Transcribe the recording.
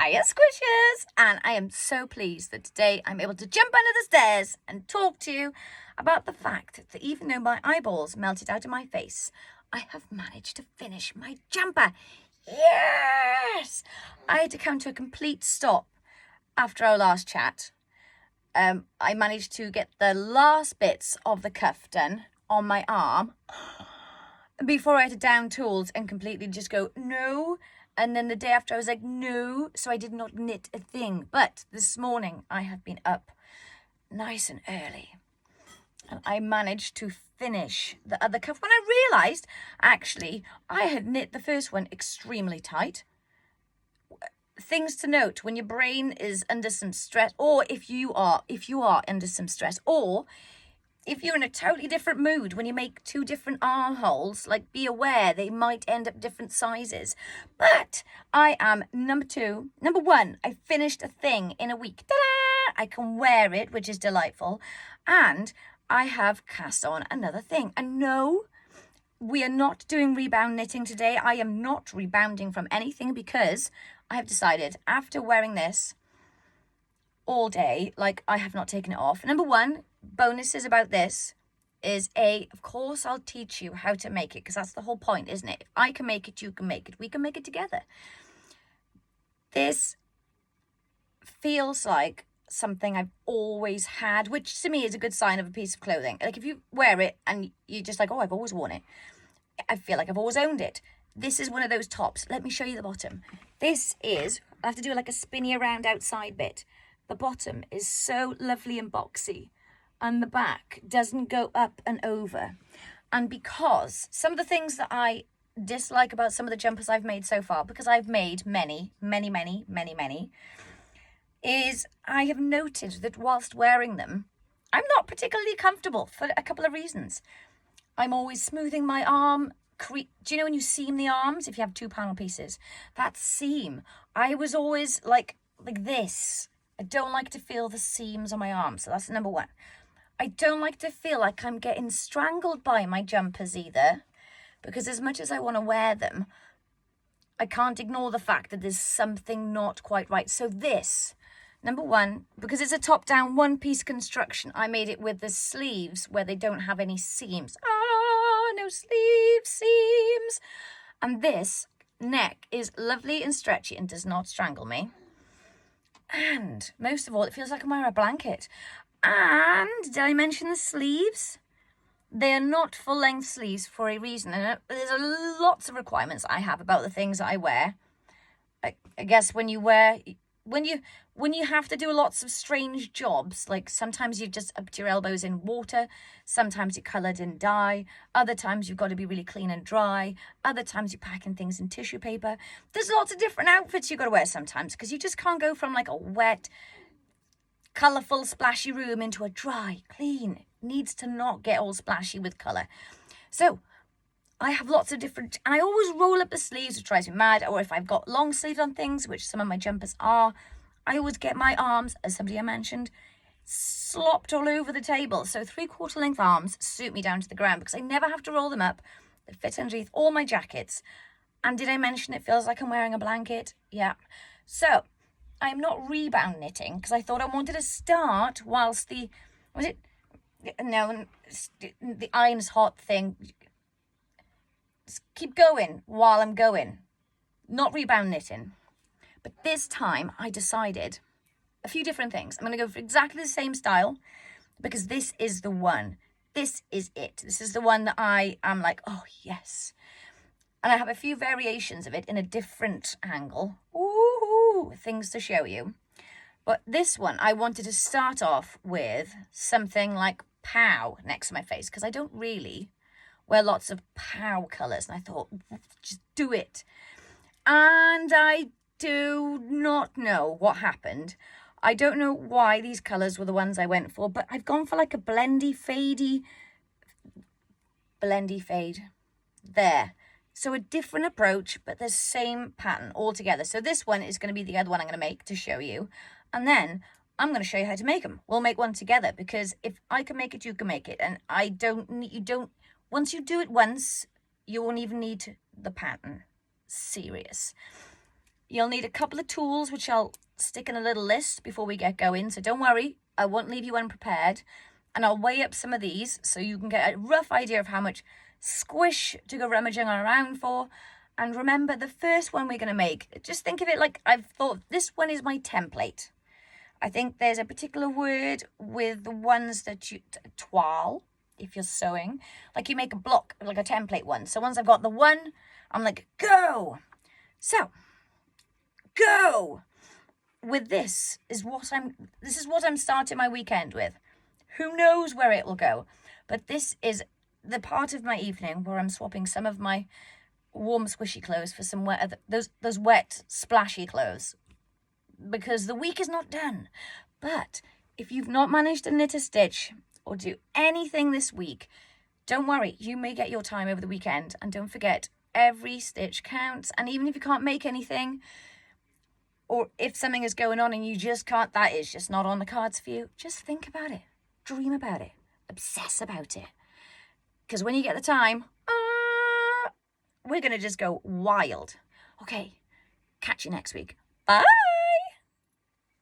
Hiya Squishers! And I am so pleased that today I'm able to jump under the stairs and talk to you about the fact that even though my eyeballs melted out of my face, I have managed to finish my jumper. Yes! I had to come to a complete stop after our last chat. I managed to get the last bits of the cuff done on my arm before I had to down tools and completely just go, no. And then the day after I was like, no. So I did not knit a thing. But this morning I have been up nice and early. And I managed to finish the other cuff when I realised, actually, I had knit the first one extremely tight. Things to note when your brain is under some stress, or if you are under some stress, or if you're in a totally different mood when you make two different armholes, like be aware they might end up different sizes. But I am number one, I finished a thing in a week. Ta-da! I can wear it, which is delightful. And I have cast on another thing. And no, we are not doing rebound knitting today. I am not rebounding from anything because I have decided after wearing this all day, like I have not taken it off. Number one, bonuses about this is of course I'll teach you how to make it because that's the whole point, isn't it? If I can make it, you can make it. We can make it together. This feels like something I've always had, which to me is a good sign of a piece of clothing. Like if you wear it and you're just like, oh, I've always worn it. I feel like I've always owned it. This is one of those tops. Let me show you the bottom. This is, I have to do like a spinny around outside bit. The bottom is so lovely and boxy and the back doesn't go up and over. And because some of the things that I dislike about some of the jumpers I've made so far, because I've made many, is I have noted that whilst wearing them, I'm not particularly comfortable for a couple of reasons. I'm always smoothing my arm. Do you know when you seam the arms, if you have two panel pieces? That seam, I was always like this. I don't like to feel the seams on my arms. So that's number one. I don't like to feel like I'm getting strangled by my jumpers either, because as much as I want to wear them, I can't ignore the fact that there's something not quite right. So this, number one, because it's a top-down one-piece construction, I made it with the sleeves where they don't have any seams. No seams. And this neck is lovely and stretchy and does not strangle me. And most of all, it feels like I'm wearing a blanket. And did I mention the sleeves? They are not full-length sleeves for a reason. And there's lots of requirements I have about the things that I wear. I guess when you have to do lots of strange jobs, like sometimes you've just up to your elbows in water, sometimes you're coloured in dye, other times you've got to be really clean and dry, other times you're packing things in tissue paper. There's lots of different outfits you've got to wear sometimes because you just can't go from like a wet, colourful, splashy room into a dry, clean. It needs to not get all splashy with colour. So I have lots of different, and I always roll up the sleeves, which drives me mad, or if I've got long sleeves on things, which some of my jumpers are, I always get my arms, as somebody I mentioned, slopped all over the table. So 3/4 length arms suit me down to the ground because I never have to roll them up. They fit underneath all my jackets. And did I mention it feels like I'm wearing a blanket? Yeah. So I'm not rebound knitting because I thought I wanted to start whilst the iron's hot thing. Just keep going while I'm going. Not rebound knitting. But this time I decided a few different things. I'm going to go for exactly the same style because this is the one. This is it. This is the one that I am like, oh, yes. And I have a few variations of it in a different angle. Ooh, things to show you. But this one, I wanted to start off with something like POW next to my face because I don't really wear lots of POW colours. And I thought, just do it. And I do not know what happened. I don't know why these colours were the ones I went for, but I've gone for like a blendy fade. There. So a different approach, but the same pattern altogether. So this one is going to be the other one I'm going to make to show you. And then I'm going to show you how to make them. We'll make one together because if I can make it, you can make it. And once you do it once, you won't even need the pattern. Serious. You'll need a couple of tools, which I'll stick in a little list before we get going. So don't worry, I won't leave you unprepared. And I'll weigh up some of these so you can get a rough idea of how much squish to go rummaging around for. And remember, the first one we're going to make, just think of it like I've thought this one is my template. I think there's a particular word with the ones that you, toile, if you're sewing, like you make a block, like a template one. So once I've got the one, I'm like, go. So, go. With this is what I'm starting my weekend with. Who knows where it will go? But this is the part of my evening where I'm swapping some of my warm, squishy clothes for some wet, those wet, splashy clothes. Because the week is not done. But if you've not managed to knit a stitch or do anything this week, don't worry, you may get your time over the weekend. And don't forget, every stitch counts. And even if you can't make anything, or if something is going on and you just can't, that is just not on the cards for you, just think about it, dream about it, obsess about it. Because when you get the time, we're going to just go wild. Okay, catch you next week. Bye.